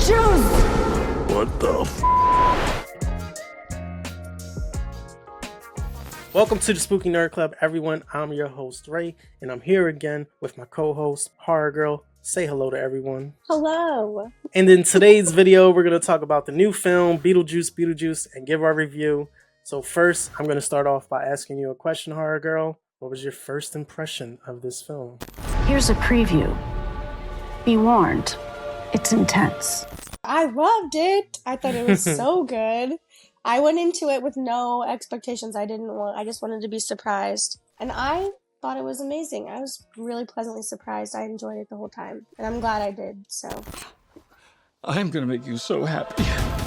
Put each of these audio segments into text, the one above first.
Beetlejuice! What the f? Welcome to the Spooky Nerd Club, everyone. I'm your host, Ray, and I'm here again with my co-host, Horror Girl. Say hello to everyone. Hello. And in today's video, we're going to talk about the new film, Beetlejuice, and give our review. So first, I'm going to start off by asking you a question, Horror Girl. What was your first impression of this film? Here's a preview. Be warned, it's intense. I loved it. I thought it was so good. I went into it with no expectations. I just wanted to be surprised. And I thought it was amazing. I was really pleasantly surprised. I enjoyed it the whole time. And I'm glad I did, so. I'm gonna make you so happy.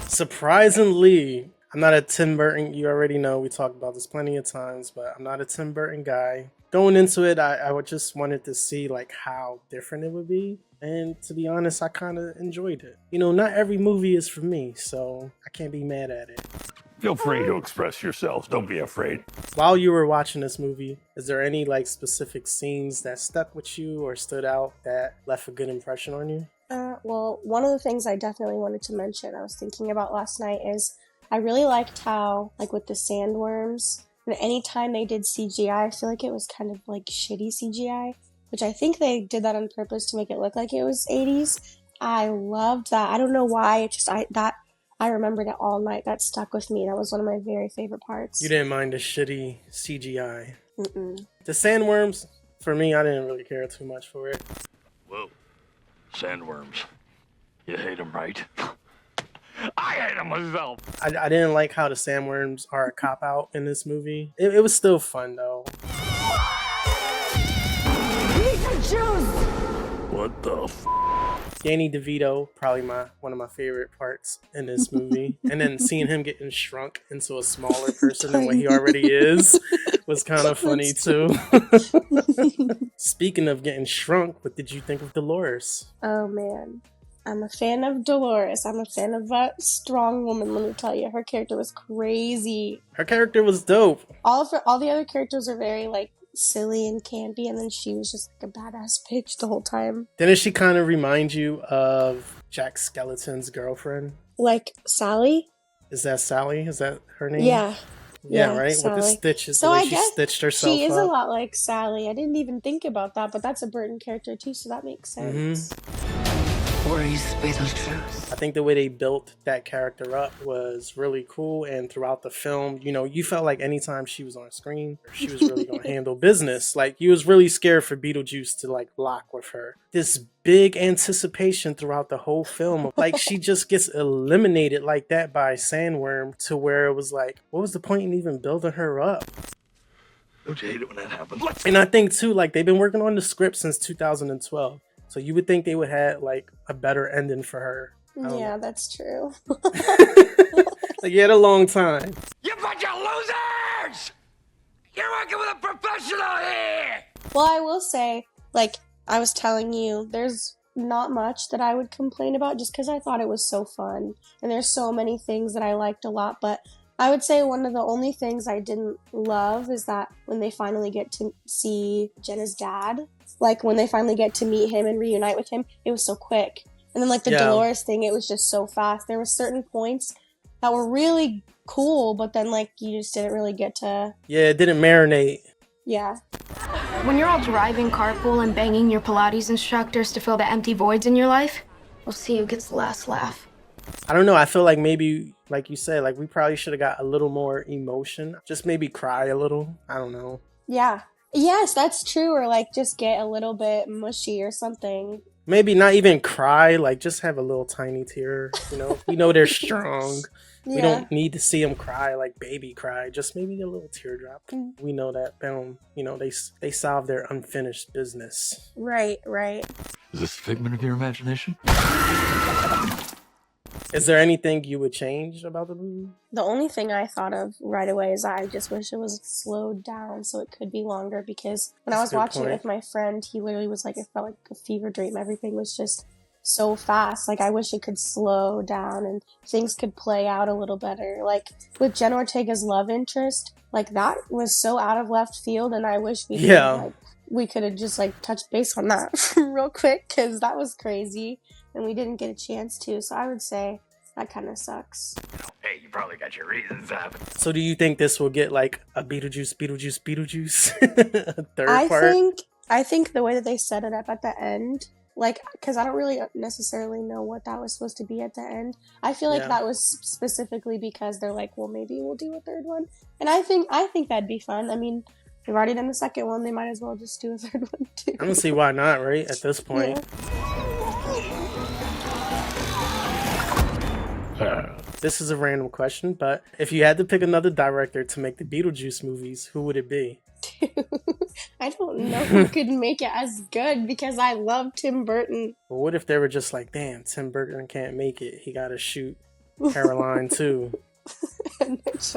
Surprisingly, I'm not a Tim Burton. You already know we talked about this plenty of times, but I'm not a Tim Burton guy. Going into it, I just wanted to see like how different it would be. And to be honest, I kind of enjoyed it. You know, not every movie is for me, so I can't be mad at it. Feel free to express yourselves. Don't be afraid. While you were watching this movie, is there any like specific scenes that stuck with you or stood out that left a good impression on you? Well, one of the things I definitely wanted to mention, I was thinking about last night, is I really liked how, like with the sandworms, and anytime they did CGI, I feel like it was kind of like shitty CGI, which I think they did that on purpose to make it look like it was 80s. I loved that. I don't know why, I remembered it all night. That stuck with me. That was one of my very favorite parts. You didn't mind the shitty CGI. Mm-mm. The sandworms, for me, I didn't really care too much for it. Whoa, sandworms. You hate them, right? I hate them myself. I didn't like how the sandworms are a cop-out in this movie. It was still fun, though. Beetlejuice! What the f? Danny DeVito, probably one of my favorite parts in this movie. And then seeing him getting shrunk into a smaller person than what he already is was kind of funny too. Speaking of getting shrunk, what did you think of Dolores? Oh, man. I'm a fan of Dolores. I'm a fan of that strong woman, let me tell you. Her character was crazy. Her character was dope. All the other characters are very, like, silly and campy, and then she was just like a badass bitch the whole time. Didn't she kind of remind you of Jack Skellington's girlfriend? Like Sally? Is that Sally? Is that her name? Yeah, right? Sally. With the stitches, So the way I she guess stitched herself she is up. a lot like Sally. I didn't even think about that, but that's a Burton character too, so that makes sense. Where is Beetlejuice? I think the way they built that character up was really cool, and throughout the film, you know, you felt like anytime she was on screen, she was really going to handle business. Like, you was really scared for Beetlejuice to, like, lock with her. This big anticipation throughout the whole film. Like, she just gets eliminated like that by Sandworm to where it was like, what was the point in even building her up? Don't you hate it when that happens? And I think, too, like, they've been working on the script since 2012. So you would think they would have, like, a better ending for her. Yeah, that's true. Like, you had a long time. You bunch of losers! You're working with a professional here! Well, I will say, like I was telling you, there's not much that I would complain about just because I thought it was so fun. And there's so many things that I liked a lot, but I would say one of the only things I didn't love is that when they finally get to see Jenna's dad, like when they finally get to meet him and reunite with him, it was so quick. And then like the Dolores thing, it was just so fast. There were certain points that were really cool, but then like you just didn't really get to... Yeah, it didn't marinate. Yeah. When you're all driving carpool and banging your Pilates instructors to fill the empty voids in your life, we'll see who gets the last laugh. I don't know. I feel like maybe, like you said, like we probably should have got a little more emotion. Just maybe cry a little. I don't know. Yeah. Yes, that's true. Or like just get a little bit mushy or something. Maybe not even cry. Like just have a little tiny tear. You know, we know they're strong. Yeah. We don't need to see them cry like baby cry. Just maybe a little teardrop. We know that film. You know, they solve their unfinished business. Right. Is this a figment of your imagination? Is there anything you would change about the movie? The only thing I thought of right away is I just wish it was slowed down so it could be longer, because when I was watching it with my friend, he literally was like, it felt like a fever dream. Everything was just so fast. Like, I wish it could slow down and things could play out a little better. Like, with Jenna Ortega's love interest, like, that was so out of left field, and I wish we could have just, like, touched base on that real quick, because that was crazy. and we didn't get a chance to. So I would say that kind of sucks. Hey, you probably got your reasons, Evan. So do you think this will get like a Beetlejuice a third part? I think the way that they set it up at the end, like, because I don't really necessarily know what that was supposed to be at the end. I feel like that was specifically because they're like, well, maybe we'll do a third one, and I think that'd be fun. I mean, they've already done the second one; they might as well just do a third one too. I don't see why not, right? At this point. This is a random question, but if you had to pick another director to make the Beetlejuice movies, who would it be? I don't know who could make it as good because I love Tim Burton. Well, what if they were just like, damn, Tim Burton can't make it. He got to shoot Caroline too. That's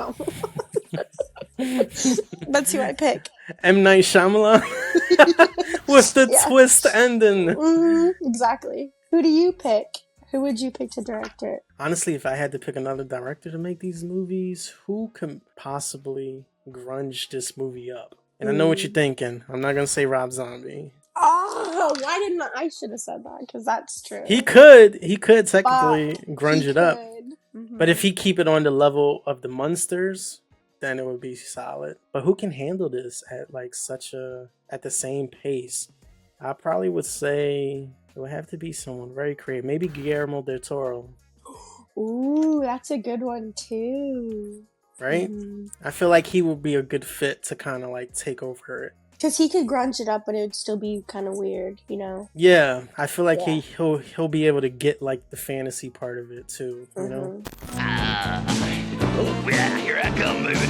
who I pick. M. Night Shyamalan? What's the twist ending? Exactly. Who do you pick? Who would you pick to direct it? Honestly, if I had to pick another director to make these movies, who could possibly grunge this movie up? And I know what you're thinking. I'm not going to say Rob Zombie. Oh, why didn't I should have said that, because that's true. He could technically grunge it up. But if he keep it on the level of the Munsters, then it would be solid. But who can handle this at like at the same pace? I probably would say it would have to be someone very creative. Maybe Guillermo del Toro. Ooh, that's a good one too. Right? I feel like he would be a good fit to kind of like take over it. Because he could grunge it up, but it would still be kind of weird, you know? Yeah, I feel like he'll be able to get like the fantasy part of it too, you know? Oh, yeah, here I come, baby.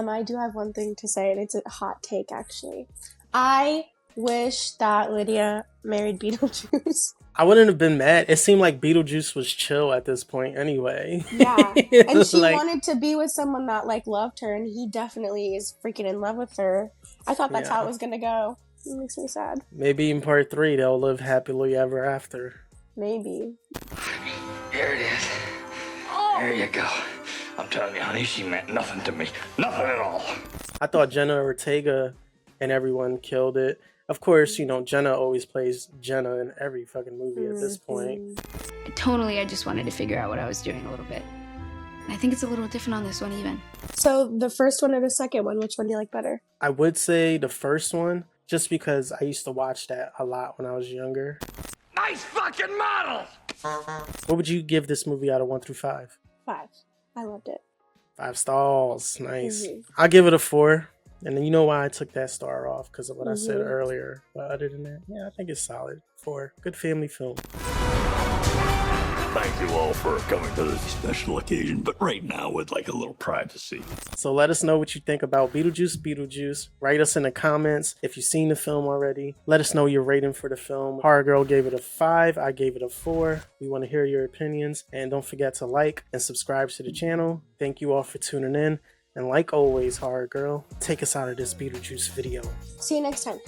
I do have one thing to say, and it's a hot take, actually. I wish that Lydia married Beetlejuice. I wouldn't have been mad. It seemed like Beetlejuice was chill at this point anyway. Yeah, and she wanted to be with someone that like loved her, and he definitely is freaking in love with her. I thought that's how it was gonna go. It makes me sad. Maybe in part 3 they'll live happily ever after. Maybe. Here it is. There you go. I'm telling you, honey, she meant nothing to me. Nothing at all. I thought Jenna Ortega and everyone killed it. Of course, you know, Jenna always plays Jenna in every fucking movie at this point. Totally, I just wanted to figure out what I was doing a little bit. I think it's a little different on this one even. So the first one or the second one, which one do you like better? I would say the first one, just because I used to watch that a lot when I was younger. Nice fucking model! What would you give this movie out of 1 through 5? 5. I loved it. 5 stars. Nice. I'll give it a 4. And then you know why I took that star off, because of what I said earlier. But other than that, yeah, I think it's solid. 4. Good family film. Thank you all for coming to this special occasion, but right now we'd like a little privacy. So let us know what you think about Beetlejuice. Write us in the comments if you've seen the film already. Let us know your rating for the film. Horror Girl gave it a 5. I gave it a 4. We want to hear your opinions. And don't forget to like and subscribe to the channel. Thank you all for tuning in. And like always, Horror Girl, take us out of this Beetlejuice video. See you next time.